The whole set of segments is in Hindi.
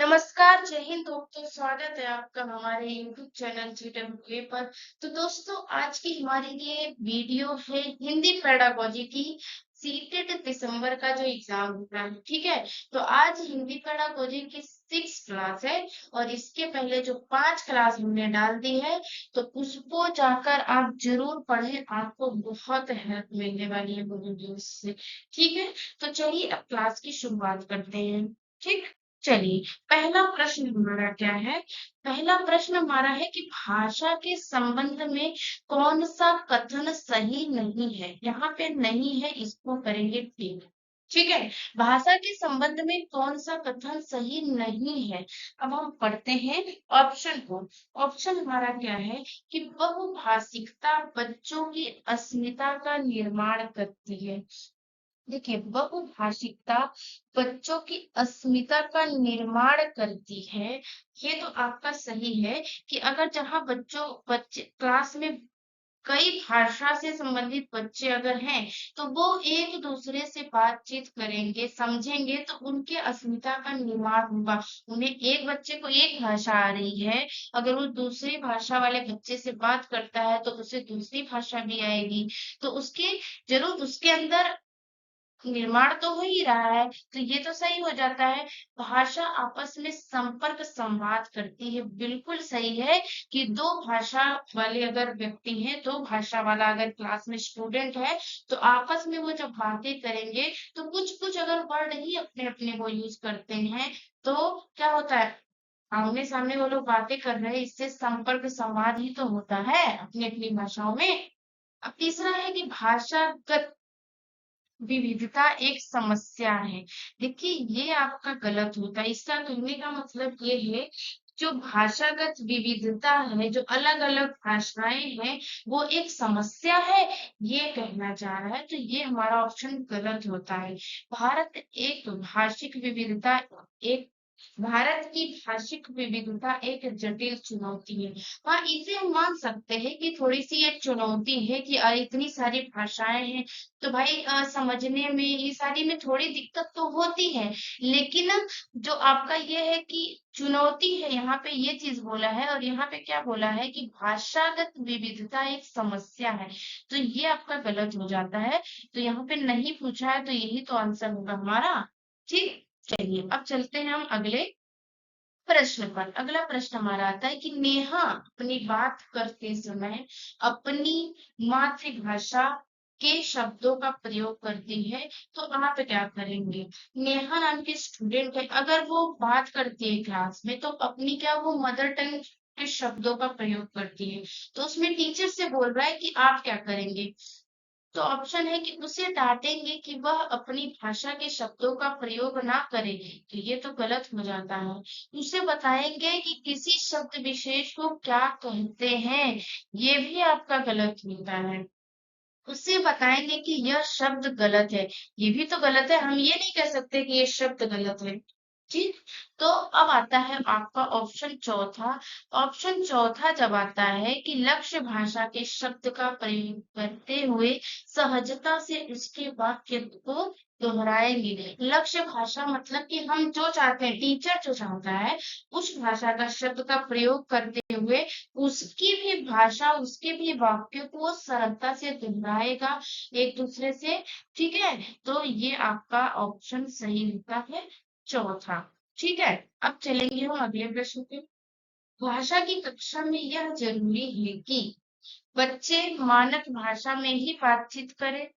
नमस्कार, जय हिंद दोस्तों। स्वागत है आपका हमारे यूट्यूब चैनल GWA पर। तो दोस्तों, आज की हमारी ये वीडियो है हिंदी पेडागोजी की सीटेट दिसंबर का जो एग्जाम होता है। ठीक है, तो आज हिंदी पेडागोजी की 6 क्लास है और इसके पहले जो 5 क्लास हमने डाल दी है, तो उसको जाकर आप जरूर पढ़ें। आपको बहुत हेल्प मिलने वाली है वो वीडियोस से। ठीक है, तो चलिए अब क्लास की शुरुआत करते हैं। ठीक, चलिए। पहला प्रश्न हमारा क्या है? पहला प्रश्न हमारा है कि भाषा के संबंध में कौन सा कथन सही नहीं है? यहाँ पे नहीं है, इसको करेंगे ठीक। ठीक है, भाषा के संबंध में कौन सा कथन सही नहीं है? अब हम पढ़ते हैं ऑप्शन को। ऑप्शन हमारा क्या है कि बहुभाषिकता बच्चों की अस्मिता का निर्माण करती है। देखिए, बहुभाषिकता बच्चों की अस्मिता का निर्माण करती है। ये तो आपका सही है कि अगर जहाँ बच्चे क्लास में कई भाषा से संबंधित बच्चे अगर हैं, तो वो एक दूसरे से बातचीत करेंगे, समझेंगे, तो उनके अस्मिता का निर्माण होगा। उन्हें एक बच्चे को एक भाषा आ रही है, अगर वो दूसरी भाषा वाले बच्चे से बात करता है तो उसे दूसरी भाषा भी आएगी, तो उसके जरूर उसके अंदर निर्माण तो हो ही रहा है, तो ये तो सही हो जाता है। भाषा आपस में संपर्क संवाद करती है, बिल्कुल सही है कि दो भाषा वाले अगर व्यक्ति हैं, दो भाषा वाला अगर क्लास में स्टूडेंट है, तो आपस में वो जब बातें करेंगे तो कुछ कुछ अगर वर्ड ही अपने अपने वो यूज करते हैं, तो क्या होता है, आमने सामने वो लोग बातें कर रहे हैं, इससे संपर्क संवाद ही तो होता है अपनी अपनी भाषाओं में। अब तीसरा है कि भाषागत विविधता एक समस्या है। देखिए, ये आपका गलत होता है। इसका कहने का मतलब ये है, जो भाषागत विविधता है, जो अलग अलग भाषाएं हैं, वो एक समस्या है, ये कहना चाह रहा है। तो ये हमारा ऑप्शन गलत होता है। भारत एक भाषिक विविधता एक भारत की भाषिक विविधता एक जटिल चुनौती है। हाँ, इसे हम मान सकते हैं कि थोड़ी सी एक चुनौती है कि इतनी सारी भाषाएं हैं, तो भाई समझने में ये सारी में थोड़ी दिक्कत तो होती है। लेकिन जो आपका ये है कि चुनौती है, यहाँ पे ये चीज बोला है, और यहाँ पे क्या बोला है कि भाषागत विविधता एक समस्या है, तो ये आपका गलत हो जाता है। तो यहाँ पे नहीं पूछा है, तो यही तो आंसर होगा हमारा। ठीक, चलिए अब चलते हैं हम अगले प्रश्न पर। अगला प्रश्न हमारा आता है कि नेहा अपनी बात करते समय अपनी मातृभाषा के शब्दों का प्रयोग करती है, तो आप क्या करेंगे? नेहा नाम की स्टूडेंट है, अगर वो बात करती है क्लास में, तो अपनी क्या वो मदर टंग के शब्दों का प्रयोग करती है, तो उसमें टीचर से बोल रहा है कि आप क्या करेंगे? तो ऑप्शन है कि उसे डांटेंगे कि वह अपनी भाषा के शब्दों का प्रयोग ना करे, तो ये तो गलत हो जाता है। उसे बताएंगे कि किसी शब्द विशेष को क्या कहते हैं, ये भी आपका गलत होता है। उसे बताएंगे कि यह शब्द गलत है, ये भी तो गलत है। हम ये नहीं कह सकते कि ये शब्द गलत है। ठीक, तो अब आता है आपका ऑप्शन चौथा। ऑप्शन चौथा जब आता है कि लक्ष्य भाषा के शब्द का प्रयोग करते हुए सहजता से उसके वाक्य को दोहराएंगे। लक्ष्य भाषा मतलब कि हम जो चाहते हैं, टीचर जो चाहता है, उस भाषा का शब्द का प्रयोग करते हुए उसकी भी भाषा, उसके भी वाक्य को सरलता से दोहराएगा एक दूसरे से। ठीक है, तो ये आपका ऑप्शन सही होता है, चौथा। ठीक है, अब चलेंगे हम अगले प्रश्न पे। भाषा की कक्षा में यह जरूरी है कि बच्चे मानक भाषा में ही बातचीत करें,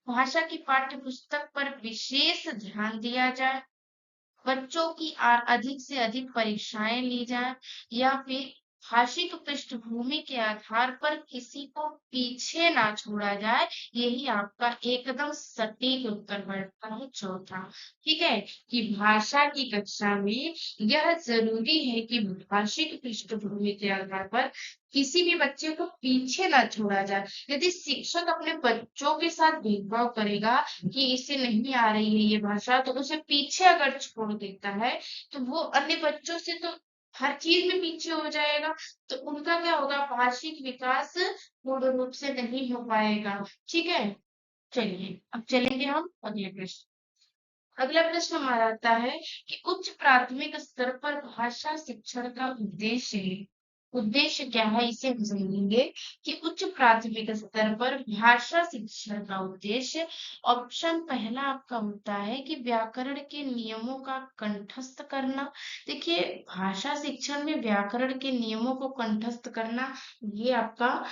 भाषा की पाठ्य पुस्तक पर विशेष ध्यान दिया जाए, बच्चों की अधिक से अधिक परीक्षाएं ली जाए, या फिर भाषिक पृष्ठभूमि के आधार पर किसी को पीछे ना छोड़ा जाए। यही आपका एकदम सटीक उत्तर बैठता है, चौथा। ठीक है, कि भाषा की कक्षा में यह जरूरी है कि भाषिक पृष्ठभूमि के आधार पर किसी भी बच्चे को पीछे ना छोड़ा जाए। यदि शिक्षक अपने बच्चों के साथ भेदभाव करेगा कि इसे नहीं आ रही है ये भाषा, तो उसे पीछे अगर छोड़ देता है, तो वो अन्य बच्चों से तो हर चीज में पीछे हो जाएगा, तो उनका क्या होगा, भाषिक विकास पूर्ण रूप से नहीं हो पाएगा। ठीक है, चलिए अब चलेंगे हम अगले प्रश्न। अगला प्रश्न हमारा आता है कि उच्च प्राथमिक स्तर पर भाषा शिक्षण का उद्देश्य क्या है, इसे हम समझेंगे कि उच्च प्राथमिक स्तर पर भाषा शिक्षण का उद्देश्य। ऑप्शन पहला आपका होता है कि व्याकरण के नियमों का कंठस्थ करना। देखिए, भाषा शिक्षण में व्याकरण के नियमों को कंठस्थ करना, ये आपका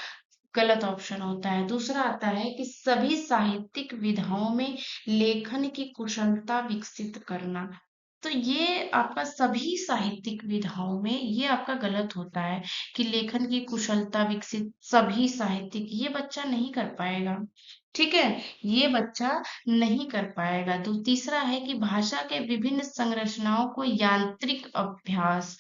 गलत ऑप्शन होता है। दूसरा आता है कि सभी साहित्यिक विधाओं में लेखन की कुशलता विकसित करना। तो ये आपका सभी साहित्यिक विधाओं में, ये आपका गलत होता है कि लेखन की कुशलता विकसित सभी साहित्यिक, ये बच्चा नहीं कर पाएगा। ठीक है, ये बच्चा नहीं कर पाएगा। तो तीसरा है कि भाषा के विभिन्न संरचनाओं को यांत्रिक अभ्यास,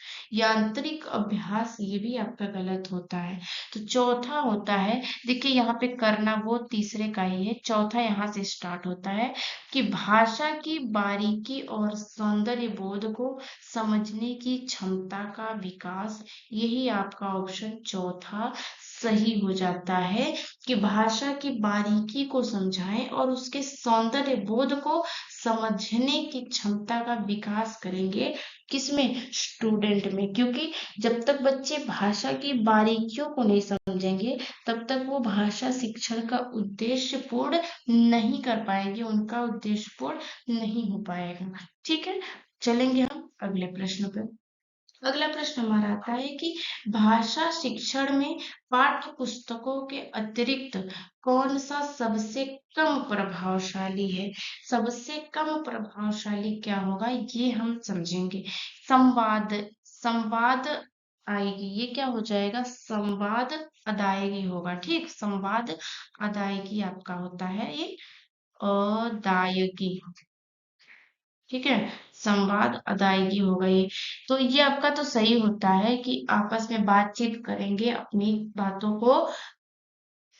ये भी आपका गलत होता है। तो चौथा होता है, देखिए यहाँ पे करना वो तीसरे का ही है। चौथा यहाँ से स्टार्ट होता है कि भाषा की बारीकी और सौंदर्य बोध को समझने की क्षमता का विकास, यही आपका ऑप्शन चौथा सही हो जाता है कि भाषा की बारीकी को समझाएं और उसके सौंदर्य बोध को समझने की क्षमता का विकास करेंगे। किसमें? स्टूडेंट में। क्योंकि जब तक बच्चे भाषा की बारीकियों को नहीं समझेंगे, तब तक वो भाषा शिक्षण का उद्देश्य पूर्ण नहीं कर पाएंगे, उनका उद्देश्य पूर्ण नहीं हो पाएगा। ठीक है, चलेंगे हम अगले प्रश्न पे। अगला प्रश्न हमारा आता है कि भाषा शिक्षण में पाठ्य पुस्तकों के अतिरिक्त कौन सा सबसे कम प्रभावशाली है? सबसे कम प्रभावशाली क्या होगा, ये हम समझेंगे। संवाद, संवाद आएगी, ये क्या हो जाएगा? संवाद अदायगी होगा। ठीक, संवाद अदायगी आपका होता है ये, अदायगी। ठीक है, संवाद अदायगी हो गई। तो ये आपका तो सही होता है कि आपस में बातचीत करेंगे, अपनी बातों को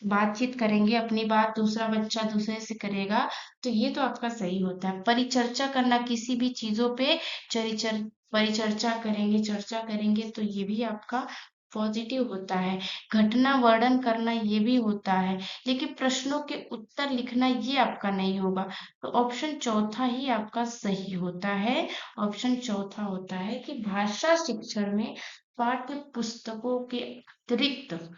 बातचीत करेंगे, अपनी बात दूसरा बच्चा दूसरे से करेगा, तो ये तो आपका सही होता है। परिचर्चा करना, किसी भी चीजों पे चरिचर परिचर्चा करेंगे, चर्चा करेंगे, तो ये भी आपका पॉजिटिव होता है। घटना वर्णन करना, ये भी होता है। लेकिन प्रश्नों के उत्तर लिखना, ये आपका नहीं होगा। तो ऑप्शन चौथा ही आपका सही होता है। ऑप्शन चौथा होता है कि भाषा शिक्षण में पाठ्य पुस्तकों के अतिरिक्त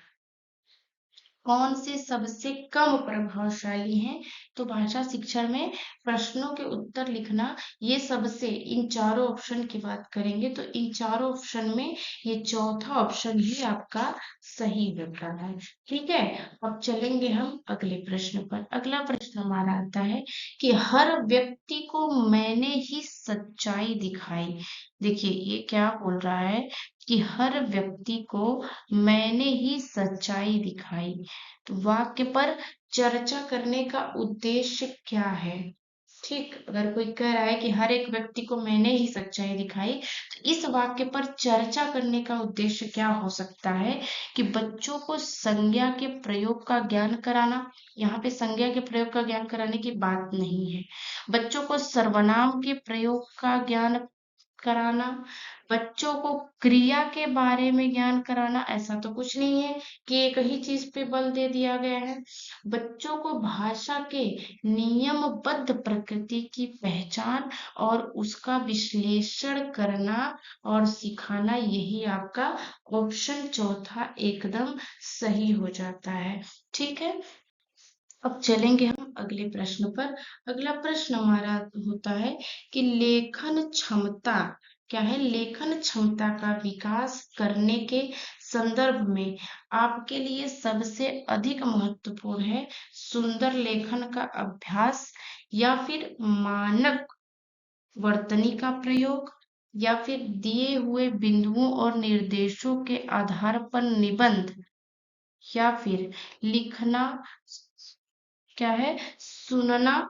कौन से सबसे कम प्रभावशाली हैं? तो भाषा शिक्षण में प्रश्नों के उत्तर लिखना, ये सबसे, इन चारों ऑप्शन की बात करेंगे तो इन चारों ऑप्शन में ये चौथा ऑप्शन ही आपका सही होता है। ठीक है, अब चलेंगे हम अगले प्रश्न पर। अगला प्रश्न हमारा आता है कि हर व्यक्ति को मैंने ही सच्चाई दिखाई। देखिए, ये क्या बोल रहा है कि हर व्यक्ति को मैंने ही सच्चाई दिखाई। तो वाक्य पर चर्चा करने का उद्देश्य क्या है? ठीक, अगर कोई कह रहा है कि हर एक व्यक्ति को मैंने ही सच्चाई दिखाई, तो इस वाक्य पर चर्चा करने का उद्देश्य क्या हो सकता है? कि बच्चों को संज्ञा के प्रयोग का ज्ञान कराना। यहाँ पे संज्ञा के प्रयोग का ज्ञान कराने की बात नहीं है। बच्चों को सर्वनाम के प्रयोग का ज्ञान कराना, बच्चों को क्रिया के बारे में ज्ञान कराना, ऐसा तो कुछ नहीं है कि एक ही चीज पे बल दे दिया गया है। बच्चों को भाषा के नियमबद्ध प्रकृति की पहचान और उसका विश्लेषण करना और सिखाना, यही आपका ऑप्शन चौथा एकदम सही हो जाता है। ठीक है, अब चलेंगे हम अगले प्रश्न पर। अगला प्रश्न हमारा होता है कि लेखन क्षमता क्या है? लेखन क्षमता का विकास करने के संदर्भ में आपके लिए सबसे अधिक महत्वपूर्ण है सुंदर लेखन का अभ्यास, या फिर मानक वर्तनी का प्रयोग, या फिर दिए हुए बिंदुओं और निर्देशों के आधार पर निबंध, या फिर लिखना, क्या है, सुनना।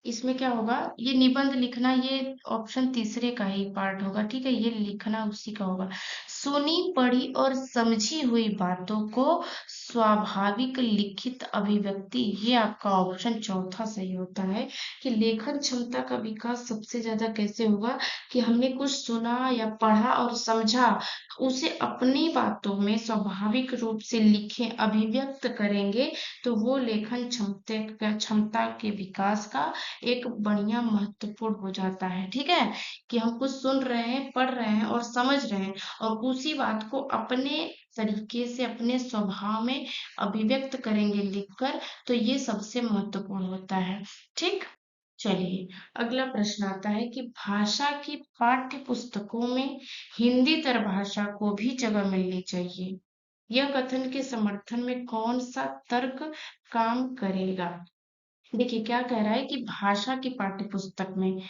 इसमें क्या होगा, ये निबंध लिखना, ये ऑप्शन तीसरे का ही पार्ट होगा। ठीक है, ये लिखना उसी का होगा। सुनी पढ़ी और समझी हुई बातों को स्वाभाविक लिखित अभिव्यक्ति, ये आपका ऑप्शन चौथा सही होता है कि लेखन क्षमता का विकास सबसे ज्यादा कैसे होगा? कि हमने कुछ सुना या पढ़ा और समझा, उसे अपनी बातों में स्वाभाविक रूप से लिखें, अभिव्यक्त करेंगे, तो वो लेखन क्षमता के विकास का एक बढ़िया महत्वपूर्ण हो जाता है। ठीक है, कि हम कुछ सुन रहे हैं, पढ़ रहे हैं और समझ रहे हैं और उसी बात को अपने तरीके से अपने स्वभाव में अभिव्यक्त करेंगे लिखकर, तो ये सबसे महत्वपूर्ण होता है। ठीक, चलिए अगला प्रश्न आता है कि भाषा की पाठ्य पुस्तकों में हिंदीतर भाषा को भी जगह मिलनी चाहिए। यह कथन के समर्थन में कौन सा तर्क काम करेगा? देखिए क्या कह रहा है कि भाषा की पाठ्य पुस्तक में,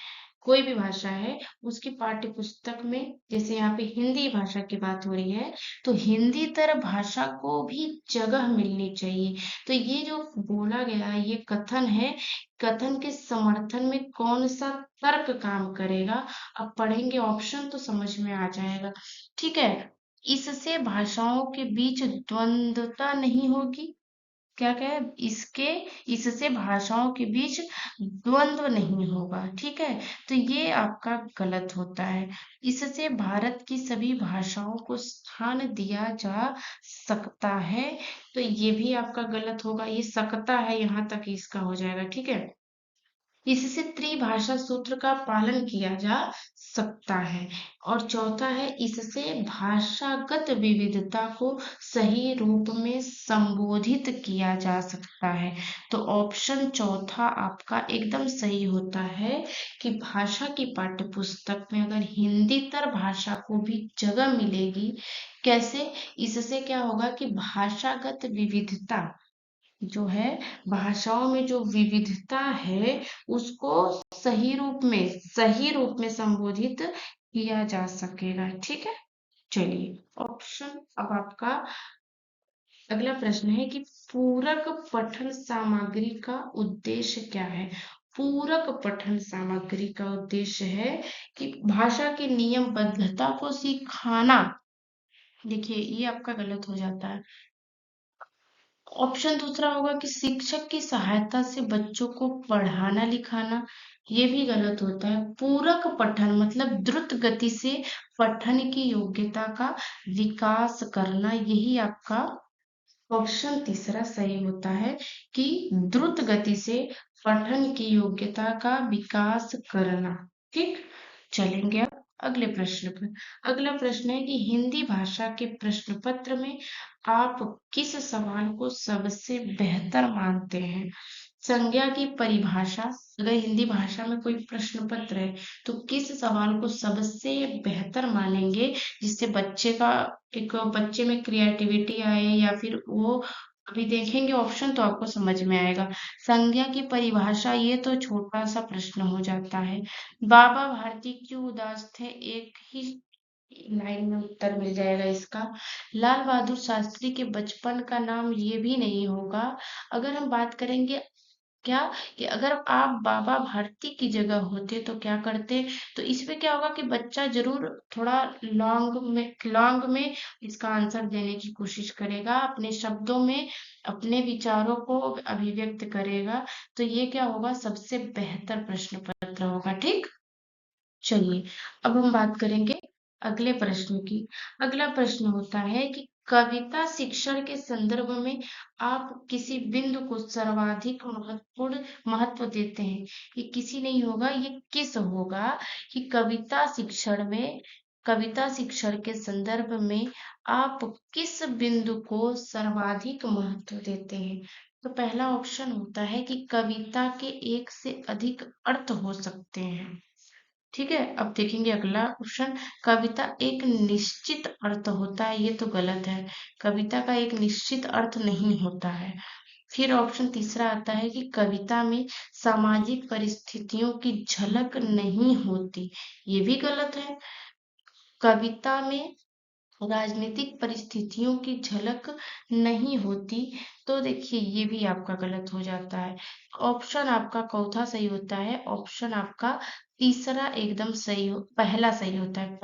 कोई भी भाषा है उसकी पाठ्य पुस्तक में, जैसे यहाँ पे हिंदी भाषा की बात हो रही है, तो हिंदी तरह भाषा को भी जगह मिलनी चाहिए। तो ये जो बोला गया है ये कथन है, कथन के समर्थन में कौन सा तर्क काम करेगा? अब पढ़ेंगे ऑप्शन तो समझ में आ जाएगा। ठीक है, इससे भाषाओं के बीच द्वंद्वता नहीं होगी। क्या क्या है इसके, इससे भाषाओं के बीच द्वंद्व नहीं होगा। ठीक है, तो ये आपका गलत होता है। इससे भारत की सभी भाषाओं को स्थान दिया जा सकता है, तो ये भी आपका गलत होगा। ये सकता है यहाँ तक इसका हो जाएगा। ठीक है, इससे त्रिभाषा सूत्र का पालन किया जा सकता है। और चौथा है, इससे भाषागत विविधता को सही रूप में संबोधित किया जा सकता है। तो ऑप्शन चौथा आपका एकदम सही होता है कि भाषा की पाठ्य पुस्तक में अगर हिंदीतर भाषा को भी जगह मिलेगी, कैसे? इससे क्या होगा कि भाषागत विविधता जो है, भाषाओं में जो विविधता है उसको सही रूप में संबोधित किया जा सकेगा। ठीक है, चलिए ऑप्शन, अब आपका अगला प्रश्न है कि पूरक पठन सामग्री का उद्देश्य क्या है? पूरक पठन सामग्री का उद्देश्य है कि भाषा की नियमबद्धता को सिखाना। देखिए ये आपका गलत हो जाता है। ऑप्शन दूसरा होगा कि शिक्षक की सहायता से बच्चों को पढ़ाना लिखाना। ये भी गलत होता है। पूरक पठन मतलब द्रुत गति से पठन की योग्यता का विकास करना, यही आपका ऑप्शन तीसरा सही होता है कि द्रुत गति से पठन की योग्यता का विकास करना। ठीक, चलेंगे अब अगले प्रश्न पर। अगला प्रश्न है कि हिंदी भाषा के प्रश्न पत्र में आप किस सवाल को सबसे बेहतर मानते हैं? संज्ञा की परिभाषा, अगर हिंदी भाषा में कोई प्रश्न पत्र है तो किस सवाल को सबसे बेहतर मानेंगे, जिससे बच्चे में क्रिएटिविटी आए, या फिर वो, अभी देखेंगे ऑप्शन तो आपको समझ में आएगा। संज्ञा की परिभाषा, ये तो छोटा सा प्रश्न हो जाता है। बाबा भारती क्यों उदास थे, एक ही लाइन में उत्तर मिल जाएगा इसका। लाल बहादुर शास्त्री के बचपन का नाम, ये भी नहीं होगा। अगर हम बात करेंगे क्या, कि अगर आप बाबा भारती की जगह होते तो क्या करते, तो इसमें क्या होगा कि बच्चा जरूर थोड़ा लॉन्ग में इसका आंसर देने की कोशिश करेगा, अपने शब्दों में अपने विचारों को अभिव्यक्त करेगा। तो ये क्या होगा, सबसे बेहतर प्रश्न पत्र होगा। ठीक, चलिए अब हम बात करेंगे अगले प्रश्न की। अगला प्रश्न होता है कि कविता शिक्षण के संदर्भ में आप किसी बिंदु को सर्वाधिक महत्व देते हैं। ये किसी नहीं होगा, ये किस होगा, कि कविता शिक्षण के संदर्भ में आप किस बिंदु को सर्वाधिक महत्व देते हैं? तो पहला ऑप्शन होता है कि कविता के एक से अधिक अर्थ हो सकते हैं। ठीक है, अब देखेंगे अगला ऑप्शन, कविता एक निश्चित अर्थ होता है, ये तो गलत है। कविता का एक निश्चित अर्थ नहीं होता है। फिर ऑप्शन तीसरा आता है कि कविता में सामाजिक परिस्थितियों की झलक नहीं होती, ये भी गलत है। कविता में राजनीतिक परिस्थितियों की झलक नहीं होती, तो देखिए ये भी आपका गलत हो जाता है। ऑप्शन आपका चौथा सही होता है, ऑप्शन आपका तीसरा एकदम सही हो, पहला सही होता है।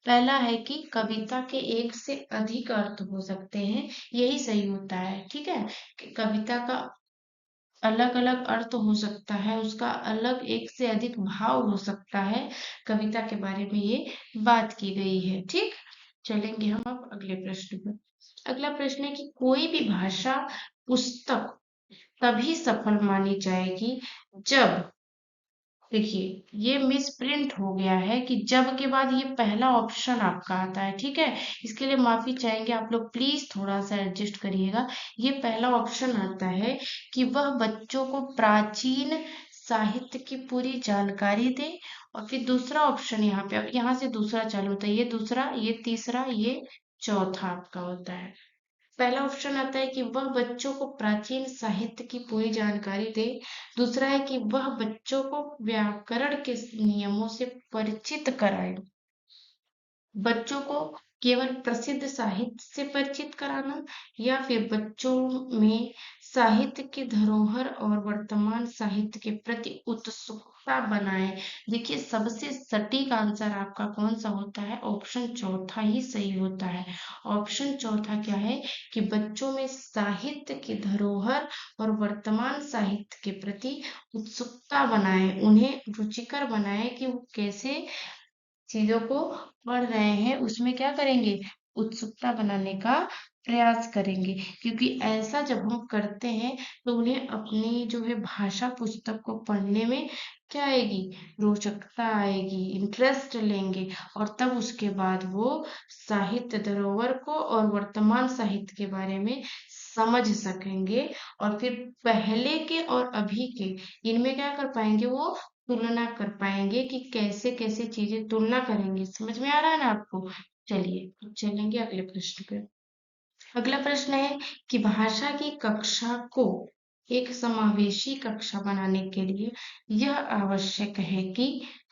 पहला है कि कविता के एक से अधिक अर्थ हो सकते हैं, यही सही होता है। ठीक है, कि कविता का अलग अलग अर्थ हो सकता है, उसका अलग एक से अधिक भाव हो सकता है, कविता के बारे में ये बात की गई है। ठीक, चलेंगे हम अब अगले प्रश्न पर। अगला प्रश्न है कि कोई भी भाषा पुस्तक तभी सफल मानी जाएगी जब देखिए ये मिस प्रिंट हो गया है कि जब के बाद ये पहला ऑप्शन आपका आता है, ठीक है। इसके लिए माफी चाहेंगे, आप लोग प्लीज थोड़ा सा एडजस्ट करिएगा। ये पहला ऑप्शन आता है कि वह बच्चों को प्राचीन साहित्य की पूरी जानकारी दे। और फिर दूसरा ऑप्शन यहाँ पे, अब यहाँ से दूसरा चालू होता है, ये दूसरा, ये तीसरा, ये चौथा आपका होता है। पहला ऑप्शन आता है कि वह बच्चों को प्राचीन साहित्य की पूरी जानकारी दे। दूसरा है कि वह बच्चों को व्याकरण के नियमों से परिचित कराए। बच्चों को केवल प्रसिद्ध साहित्य से परिचित कराना, या फिर बच्चों में साहित्य की धरोहर और वर्तमान साहित्य के प्रति उत्सुकता बनाए। देखिए सबसे सटीक आंसर आपका कौन सा होता है, ऑप्शन चौथा ही सही होता है। ऑप्शन चौथा क्या है कि बच्चों में साहित्य की धरोहर और वर्तमान साहित्य के प्रति उत्सुकता बनाए, उन्हें रुचिकर बनाए कि वो कैसे चीजों को पढ़ रहे हैं, उसमें क्या करेंगे, उत्सुकता बनाने का प्रयास करेंगे। क्योंकि ऐसा जब हम करते हैं तो उन्हें अपनी जो है भाषा पुस्तक को पढ़ने में क्या आएगी, रोचकता आएगी, इंटरेस्ट लेंगे। और तब उसके बाद वो साहित्य धरोहर को और वर्तमान साहित्य के बारे में समझ सकेंगे। और फिर पहले के और अभी के इनमें क्या कर पाएंगे, वो तुलना कर पाएंगे कि कैसे कैसे चीजें तुलना करेंगे। समझ में आ रहा है ना आपको। चलिए अब चलेंगे अगले प्रश्न पे। अगला प्रश्न है कि भाषा की कक्षा को एक समावेशी कक्षा बनाने के लिए यह आवश्यक है कि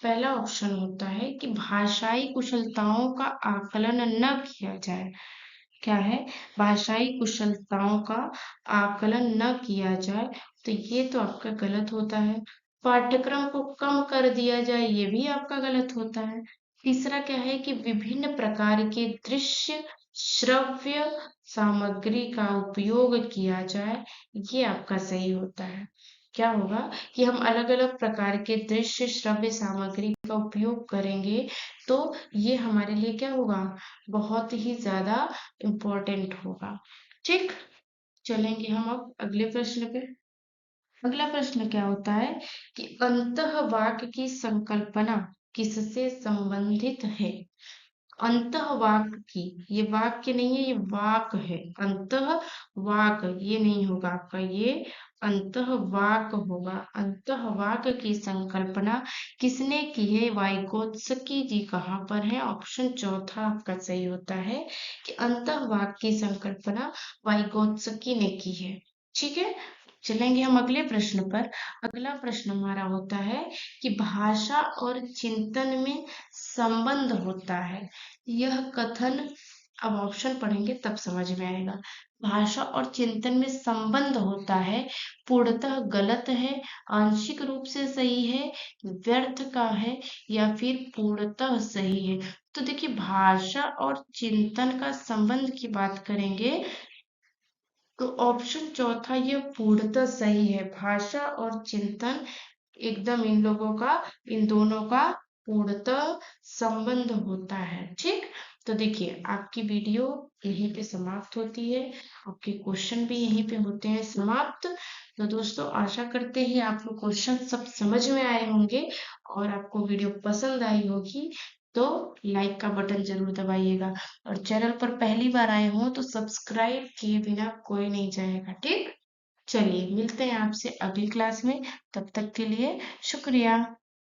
पहला ऑप्शन होता है कि भाषाई कुशलताओं का आकलन न किया जाए। क्या है, भाषाई कुशलताओं का आकलन न किया जाए, तो ये तो आपका गलत होता है। पाठ्यक्रम को कम कर दिया जाए, ये भी आपका गलत होता है। तीसरा क्या है कि विभिन्न प्रकार के दृश्य श्रव्य सामग्री का उपयोग किया जाए, ये आपका सही होता है। क्या होगा कि हम अलग अलग प्रकार के दृश्य श्रव्य सामग्री का उपयोग करेंगे, तो ये हमारे लिए क्या होगा, बहुत ही ज्यादा इम्पोर्टेंट होगा। ठीक, चलेंगे हम अब अगले प्रश्न पे। अगला प्रश्न क्या होता है कि अंतः वाक्य की संकल्पना किससे संबंधित है। अंतः वाक्य की, ये वाक्य नहीं है, ये वाक है। अंतः वाक ये नहीं होगा आपका, ये अंतः वाक होगा। अंतः वाक्य की संकल्पना किसने की है, वाइगोत्स्की जी कहाँ पर है, ऑप्शन चौथा आपका सही होता है कि अंतः वाक्य की संकल्पना वाइगोत्स्की ने की है। ठीक है, चलेंगे हम अगले प्रश्न पर। अगला प्रश्न हमारा होता है कि भाषा और चिंतन में संबंध होता है। यह कथन, अब ऑप्शन पढ़ेंगे तब समझ में आएगा। भाषा और चिंतन में संबंध होता है, पूर्णतः गलत है, आंशिक रूप से सही है, व्यर्थ का है, या फिर पूर्णतः सही है। तो देखिए भाषा और चिंतन का संबंध की बात करेंगे तो ऑप्शन चौथा ये पूर्णतः सही है। भाषा और चिंतन एकदम इन लोगों का, इन दोनों का पूर्णतः संबंध होता है। ठीक, तो देखिए आपकी वीडियो यहीं पे समाप्त होती है, आपके क्वेश्चन भी यहीं पे होते हैं समाप्त। तो दोस्तों आशा करते हैं आपको क्वेश्चन सब समझ में आए होंगे और आपको वीडियो पसंद आई होगी। तो लाइक का बटन जरूर दबाइएगा, और चैनल पर पहली बार आए हो तो सब्सक्राइब किए बिना कोई नहीं जाएगा। ठीक, चलिए मिलते हैं आपसे अगली क्लास में, तब तक के लिए शुक्रिया।